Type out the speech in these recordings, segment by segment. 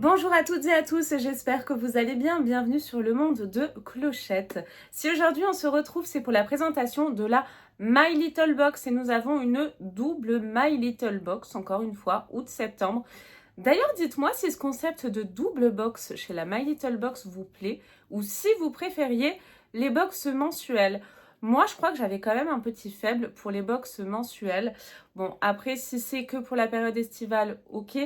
Bonjour à toutes et à tous, j'espère que vous allez bien. Bienvenue sur le monde de Clochette. Si aujourd'hui on se retrouve, c'est pour la présentation de la My Little Box et nous avons une double My Little Box, encore une fois, août-septembre. D'ailleurs, dites-moi si ce concept de double box chez la My Little Box vous plaît ou si vous préfériez les box mensuelles. Moi, je crois que j'avais quand même un petit faible pour les box mensuelles. Bon, après, si c'est que pour la période estivale, ok.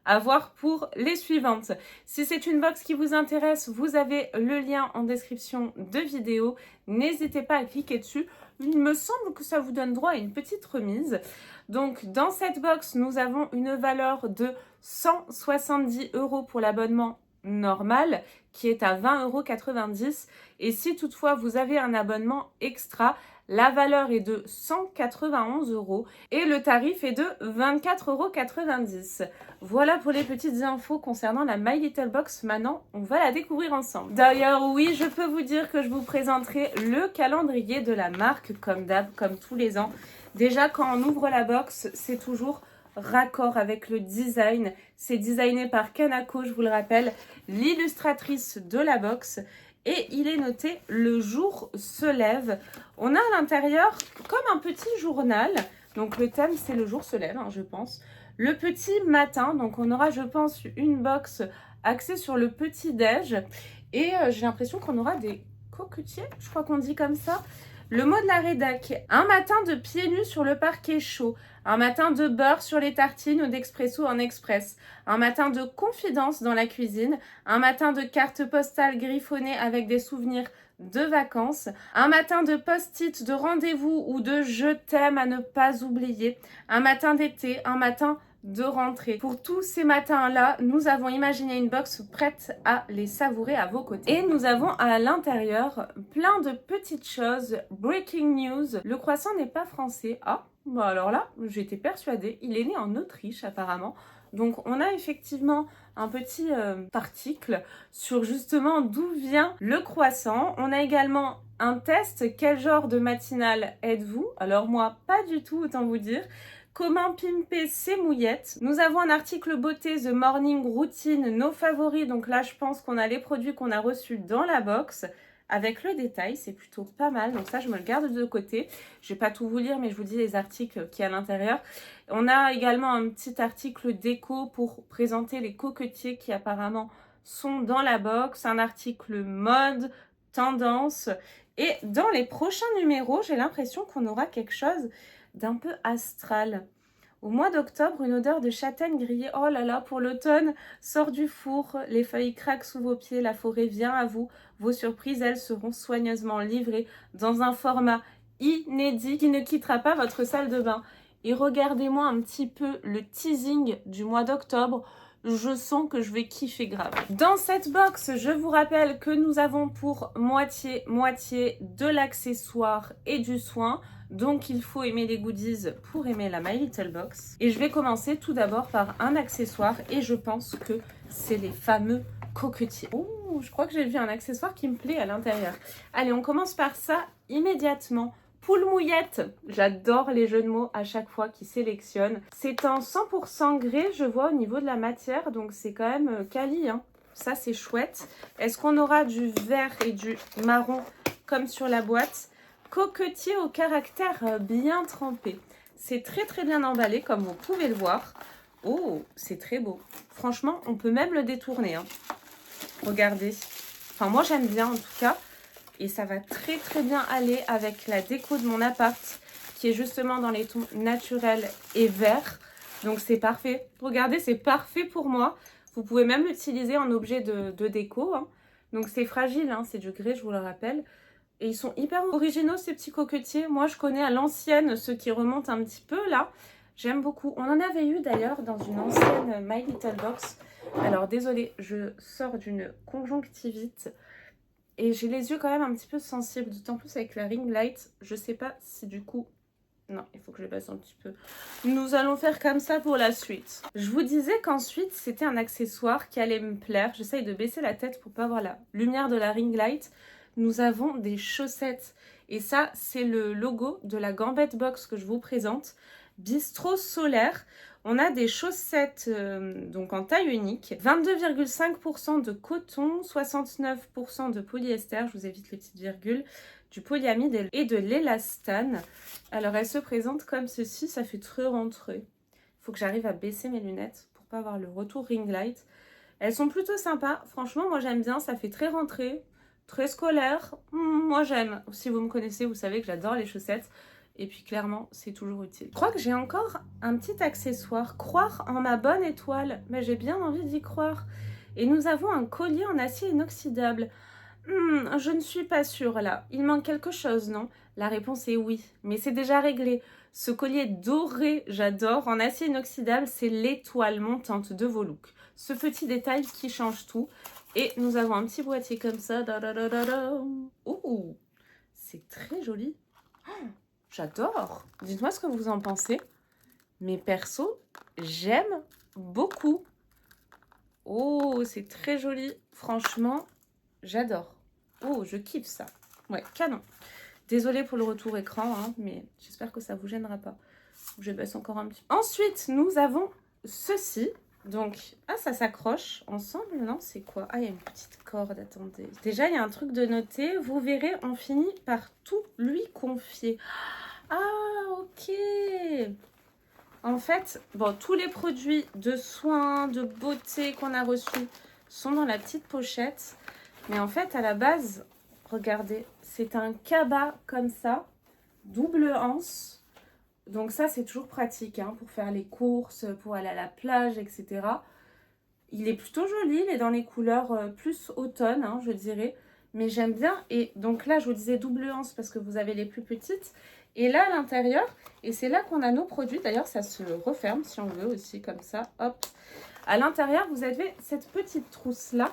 À voir pour les suivantes. Si c'est une box qui vous intéresse, vous avez le lien en description de vidéo. N'hésitez pas à cliquer dessus. Il me semble que ça vous donne droit à une petite remise. Donc, dans cette box, nous avons une valeur de 170 € pour l'abonnement normal, qui est à 20,90 €. Et si toutefois vous avez un abonnement extra, la valeur est de 191 € et le tarif est de 24,90 €. Voilà pour les petites infos concernant la My Little Box. Maintenant, on va la découvrir ensemble. D'ailleurs, oui, je peux vous dire que je vous présenterai le calendrier de la marque, comme d'hab, comme tous les ans. Déjà, quand on ouvre la box, c'est toujours raccord avec le design. C'est designé par Kanako, je vous le rappelle, l'illustratrice de la box. Et il est noté « Le jour se lève ». On a à l'intérieur comme un petit journal. Donc le thème, c'est « Le jour se lève », je pense. Le petit matin, donc on aura, je pense, une box axée sur le petit-déj. Et j'ai l'impression qu'on aura des coquetiers, je crois qu'on dit comme ça. Le mot de la rédac, un matin de pieds nus sur le parquet chaud, un matin de beurre sur les tartines ou d'expresso en express, un matin de confidence dans la cuisine, un matin de cartes postales griffonnées avec des souvenirs de vacances, un matin de post-it de rendez-vous ou de je t'aime à ne pas oublier, un matin d'été, un matin de rentrée. Pour tous ces matins-là, nous avons imaginé une box prête à les savourer à vos côtés. Et nous avons à l'intérieur plein de petites choses. Breaking news, le croissant n'est pas français. Ah, bah alors là, j'étais persuadée. Il est né en Autriche apparemment. Donc on a effectivement un petit article sur justement d'où vient le croissant. On a également un test. Quel genre de matinale êtes-vous? Alors moi, pas du tout, autant vous dire. Comment pimper ses mouillettes. Nous avons un article beauté, The Morning Routine, nos favoris. Donc là, je pense qu'on a les produits qu'on a reçus dans la box. Avec le détail, c'est plutôt pas mal. Donc ça, je me le garde de côté. Je vais pas tout vous lire, mais je vous dis les articles qu'il y a à l'intérieur. On a également un petit article déco pour présenter les coquetiers qui apparemment sont dans la box. Un article mode, tendance. Et dans les prochains numéros, j'ai l'impression qu'on aura quelque chose d'un peu astral. Au mois d'octobre, une odeur de châtaigne grillée, oh là là, pour l'automne, sort du four, les feuilles craquent sous vos pieds, la forêt vient à vous, vos surprises, elles, seront soigneusement livrées dans un format inédit qui ne quittera pas votre salle de bain. Et regardez-moi un petit peu le teasing du mois d'octobre, je sens que je vais kiffer grave. Dans cette box, je vous rappelle que nous avons pour moitié de l'accessoire et du soin. Donc il faut aimer les goodies pour aimer la My Little Box. Et je vais commencer tout d'abord par un accessoire et je pense que c'est les fameux coquetiers. Oh, je crois que j'ai vu un accessoire qui me plaît à l'intérieur. Allez, on commence par ça immédiatement. Poule mouillette, j'adore les jeux de mots à chaque fois qu'ils sélectionnent. C'est en 100% grès, je vois au niveau de la matière, donc c'est quand même quali, hein. Ça c'est chouette. Est-ce qu'on aura du vert et du marron comme sur la boîte? Coquetier au caractère bien trempé. C'est très très bien emballé comme vous pouvez le voir. Oh, c'est très beau. Franchement, on peut même le détourner, hein. Regardez. Enfin, moi j'aime bien en tout cas. Et ça va très très bien aller avec la déco de mon appart qui est justement dans les tons naturels et verts. Donc c'est parfait. Regardez, c'est parfait pour moi. Vous pouvez même l'utiliser en objet de déco, hein. Donc c'est fragile, hein, c'est du grès, je vous le rappelle. Et ils sont hyper originaux ces petits coquetiers. Moi je connais à l'ancienne ceux qui remontent un petit peu là. J'aime beaucoup. On en avait eu d'ailleurs dans une ancienne My Little Box. Alors désolée, je sors d'une conjonctivite. Et j'ai les yeux quand même un petit peu sensibles, d'autant plus avec la ring light. Je sais pas si du coup... Non, il faut que je baisse un petit peu. Nous allons faire comme ça pour la suite. Je vous disais qu'ensuite, c'était un accessoire qui allait me plaire. J'essaye de baisser la tête pour pas voir la lumière de la ring light. Nous avons des chaussettes. Et ça, c'est le logo de la Gambette Box que je vous présente. Bistrot solaire. On a des chaussettes donc en taille unique, 22,5% de coton, 69% de polyester, je vous évite les petites virgules, du polyamide et de l'élastane. Alors elle se présente comme ceci, ça fait très rentré. Il faut que j'arrive à baisser mes lunettes pour pas avoir le retour ring light. Elles sont plutôt sympas, franchement moi j'aime bien, ça fait très rentré, très scolaire. Moi j'aime, si vous me connaissez vous savez que j'adore les chaussettes. Et puis clairement, c'est toujours utile. Je crois que j'ai encore un petit accessoire. Croire en ma bonne étoile. Mais j'ai bien envie d'y croire. Et nous avons un collier en acier inoxydable. Je ne suis pas sûre là. Il manque quelque chose, non? La réponse est oui. Mais c'est déjà réglé. Ce collier doré, j'adore. En acier inoxydable, c'est l'étoile montante de vos looks. Ce petit détail qui change tout. Et nous avons un petit boîtier comme ça. Ouh, c'est très joli. J'adore. Dites-moi ce que vous en pensez. Mais perso, j'aime beaucoup. Oh, c'est très joli. Franchement, j'adore. Oh, je kiffe ça. Ouais, canon. Désolée pour le retour écran, hein, mais j'espère que ça ne vous gênera pas. Je baisse encore un petit peu. Ensuite, nous avons ceci. Donc, ça s'accroche ensemble, non? C'est quoi? Ah, il y a une petite corde, attendez. Déjà, il y a un truc de noter. Vous verrez, on finit par tout lui confier. Ah, ok. En fait, bon, tous les produits de soins, de beauté qu'on a reçus sont dans la petite pochette. Mais en fait, à la base, regardez, c'est un cabas comme ça, double anse. Donc ça, c'est toujours pratique hein, pour faire les courses, pour aller à la plage, etc. Il est plutôt joli, il est dans les couleurs plus automne, hein, je dirais. Mais j'aime bien. Et donc là, je vous disais double anse parce que vous avez les plus petites. Et là, à l'intérieur, et c'est là qu'on a nos produits. D'ailleurs, ça se referme si on veut aussi, comme ça. Hop. À l'intérieur, vous avez cette petite trousse-là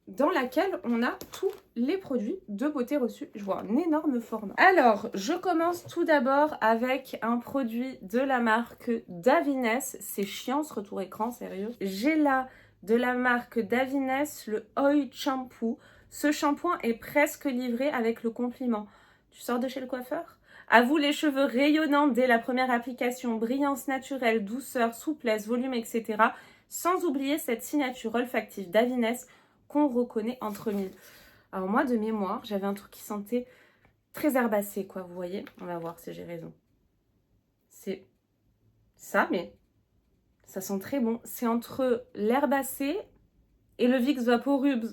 dans laquelle on a tous les produits de beauté reçus. Je vois un énorme format. Alors, je commence tout d'abord avec un produit de la marque Davines. C'est chiant ce retour écran, sérieux. J'ai là de la marque Davines le Oil Shampoo. Ce shampoing est presque livré avec le compliment. Tu sors de chez le coiffeur? À vous les cheveux rayonnants dès la première application, brillance naturelle, douceur, souplesse, volume, etc. Sans oublier cette signature olfactive Davines qu'on reconnaît entre mille. Alors moi, de mémoire, j'avais un truc qui sentait très herbacé, quoi, vous voyez? On va voir si j'ai raison. C'est ça, mais ça sent très bon. C'est entre l'herbacé et le Vicks Vaporub.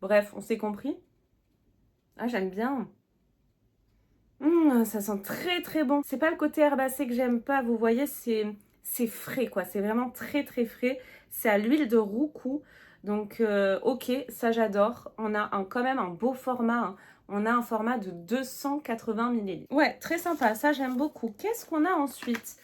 Bref, on s'est compris. Ah, j'aime bien. Ça sent très très bon. C'est pas le côté herbacé que j'aime pas, vous voyez, c'est frais, quoi. C'est vraiment très très frais. C'est à l'huile de roucou. Donc, ok, ça j'adore. On a quand même un beau format. Hein. On a un format de 280 ml. Ouais, très sympa. Ça, j'aime beaucoup. Qu'est-ce qu'on a ensuite?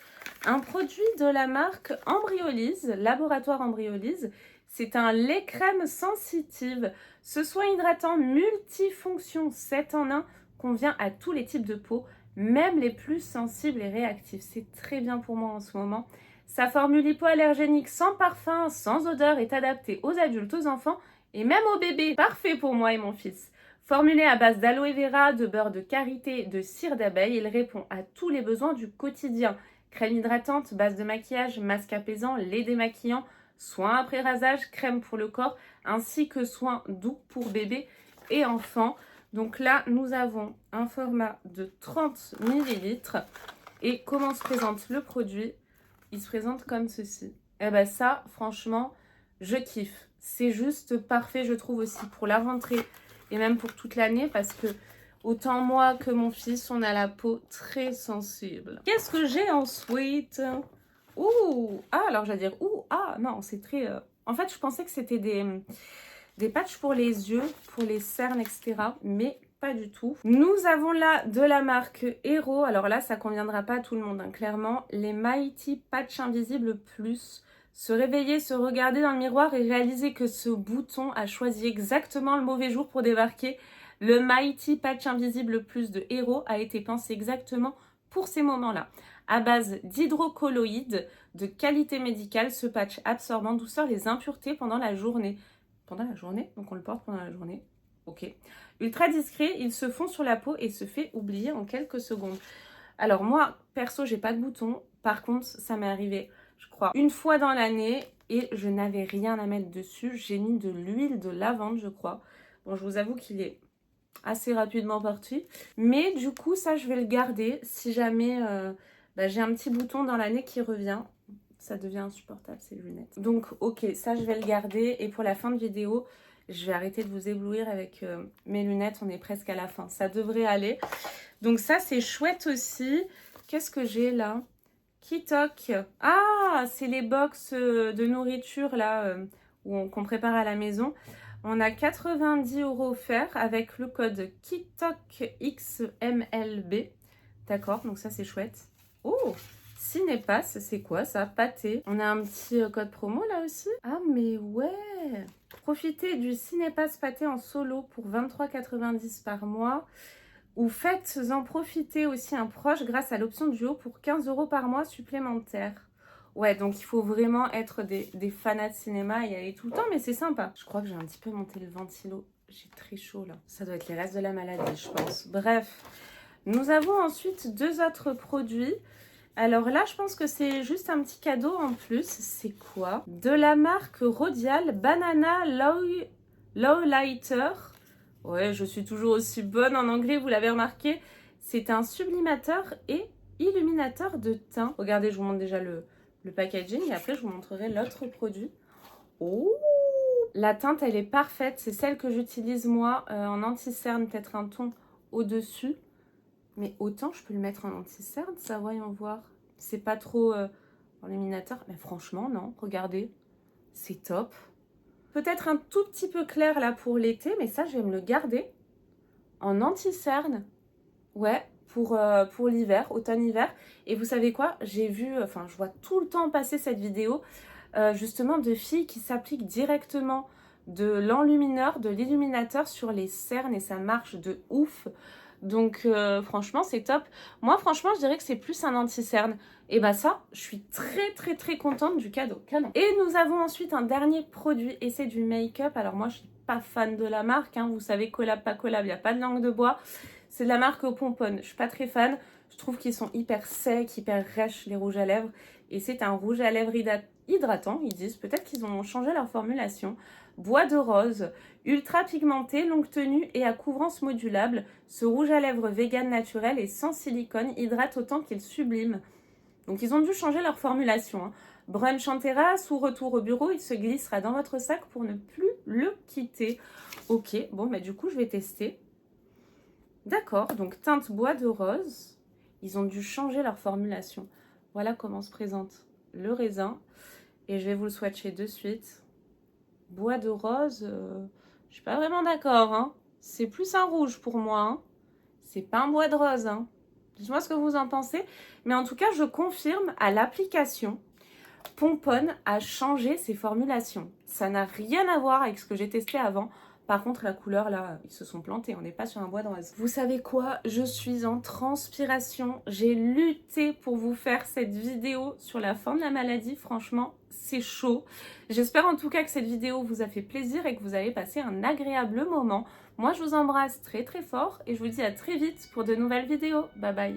Un produit de la marque Embryolise, Laboratoire Embryolise. C'est un lait crème sensitive. Ce soin hydratant multifonction 7 en 1 convient à tous les types de peau, même les plus sensibles et réactifs. C'est très bien pour moi en ce moment. Sa formule hypoallergénique sans parfum, sans odeur est adaptée aux adultes, aux enfants et même aux bébés. Parfait pour moi et mon fils. Formulé à base d'aloe vera, de beurre de karité, de cire d'abeille, il répond à tous les besoins du quotidien. Crème hydratante, base de maquillage, masque apaisant, lait démaquillant, soins après rasage, crème pour le corps, ainsi que soins doux pour bébé et enfants. Donc là, nous avons un format de 30 ml. Et comment se présente le produit? Il se présente comme ceci. Et ben ça, franchement, je kiffe. C'est juste parfait, je trouve aussi, pour la rentrée et même pour toute l'année parce que autant moi que mon fils, on a la peau très sensible. Qu'est-ce que j'ai ensuite? Ouh! Ah, alors j'allais dire ouh! Ah, non, c'est très... En fait, je pensais que c'était des patchs pour les yeux, pour les cernes, etc. Mais pas du tout. Nous avons là de la marque Hero. Alors là, ça conviendra pas à tout le monde, hein, clairement. Les Mighty Patch Invisible Plus. Se réveiller, se regarder dans le miroir et réaliser que ce bouton a choisi exactement le mauvais jour pour débarquer. Le Mighty Patch Invisible Plus de Hero a été pensé exactement pour ces moments-là. À base d'hydrocolloïdes de qualité médicale, ce patch absorbe en douceur les impuretés pendant la journée. Pendant la journée? Donc on le porte pendant la journée. Ok. Ultra discret, il se fond sur la peau et se fait oublier en quelques secondes. Alors moi, perso, j'ai pas de bouton. Par contre, ça m'est arrivé, je crois, une fois dans l'année et je n'avais rien à mettre dessus. J'ai mis de l'huile de lavande, je crois. Bon, je vous avoue qu'il est assez rapidement parti. Mais du coup, ça, je vais le garder si jamais j'ai un petit bouton dans l'année qui revient. Ça devient insupportable, ces lunettes. Donc, ok, ça, je vais le garder. Et pour la fin de vidéo, je vais arrêter de vous éblouir avec mes lunettes. On est presque à la fin. Ça devrait aller. Donc ça, c'est chouette aussi. Qu'est-ce que j'ai là? Kitok. Ah, c'est les box de nourriture là qu'on prépare à la maison. On a 90 € offerts avec le code KITOKXMLB. D'accord, donc ça c'est chouette. Oh, Cinépass, c'est quoi ça? Pâté. On a un petit code promo là aussi. Ah mais ouais. Profitez du Cinépass Pâté en solo pour 23,90 € par mois. Ou faites-en profiter aussi un proche grâce à l'option duo pour 15 € par mois supplémentaire. Ouais, donc il faut vraiment être des fanats de cinéma et y aller tout le temps, mais c'est sympa. Je crois que j'ai un petit peu monté le ventilo. J'ai très chaud là. Ça doit être les restes de la maladie, je pense. Bref, nous avons ensuite 2 autres produits. Alors là, je pense que c'est juste un petit cadeau en plus. C'est quoi? De la marque Rodial Banana Lowlighter. Ouais, je suis toujours aussi bonne en anglais, vous l'avez remarqué. C'est un sublimateur et illuminateur de teint. Regardez, je vous montre déjà le packaging et après je vous montrerai l'autre produit. Oh, la teinte, elle est parfaite. C'est celle que j'utilise moi en anti-cerne, peut-être un ton au-dessus. Mais autant je peux le mettre en anti-cerne, ça, voyons voir. C'est pas trop illuminateur. Mais franchement, non, regardez. C'est top. Peut-être un tout petit peu clair là pour l'été, mais ça, je vais me le garder en anti-cerne. Ouais, pour l'hiver, automne-hiver. Et vous savez quoi? J'ai vu, je vois tout le temps passer cette vidéo, justement, de filles qui s'appliquent directement de l'enlumineur, de l'illuminateur sur les cernes et ça marche de ouf. Donc, franchement, c'est top. Moi, franchement, je dirais que c'est plus un anti-cerne. Et bah ça, je suis très contente du cadeau. Canon. Et nous avons ensuite un dernier produit et c'est du make-up. Alors moi, je suis pas fan de la marque. Hein. Vous savez, collab, pas collab, il n'y a pas de langue de bois. C'est de la marque Pomponne. Je suis pas très fan. Je trouve qu'ils sont hyper secs, hyper rêches, les rouges à lèvres. Et c'est un rouge à lèvres hydratant, ils disent. Peut-être qu'ils ont changé leur formulation. Bois de rose, ultra pigmenté, longue tenue et à couvrance modulable. Ce rouge à lèvres vegan naturel et sans silicone hydrate autant qu'il sublime. Donc ils ont dû changer leur formulation. Hein. Brunch en terrasse ou retour au bureau, il se glissera dans votre sac pour ne plus le quitter. Ok, bon, bah du coup, je vais tester. D'accord, donc teinte bois de rose. Ils ont dû changer leur formulation. Voilà comment se présente le raisin. Et je vais vous le swatcher de suite. Bois de rose, je suis pas vraiment d'accord. Hein. C'est plus un rouge pour moi. Hein. C'est pas un bois de rose. Hein. Dites-moi ce que vous en pensez. Mais en tout cas, je confirme à l'application, Pomponne a changé ses formulations. Ça n'a rien à voir avec ce que j'ai testé avant. Par contre, la couleur, là, ils se sont plantés. On n'est pas sur un bois de rose. Vous savez quoi? Je suis en transpiration. J'ai lutté pour vous faire cette vidéo sur la fin de la maladie. Franchement, c'est chaud. J'espère en tout cas que cette vidéo vous a fait plaisir et que vous avez passé un agréable moment. Moi, je vous embrasse très fort et je vous dis à très vite pour de nouvelles vidéos. Bye bye.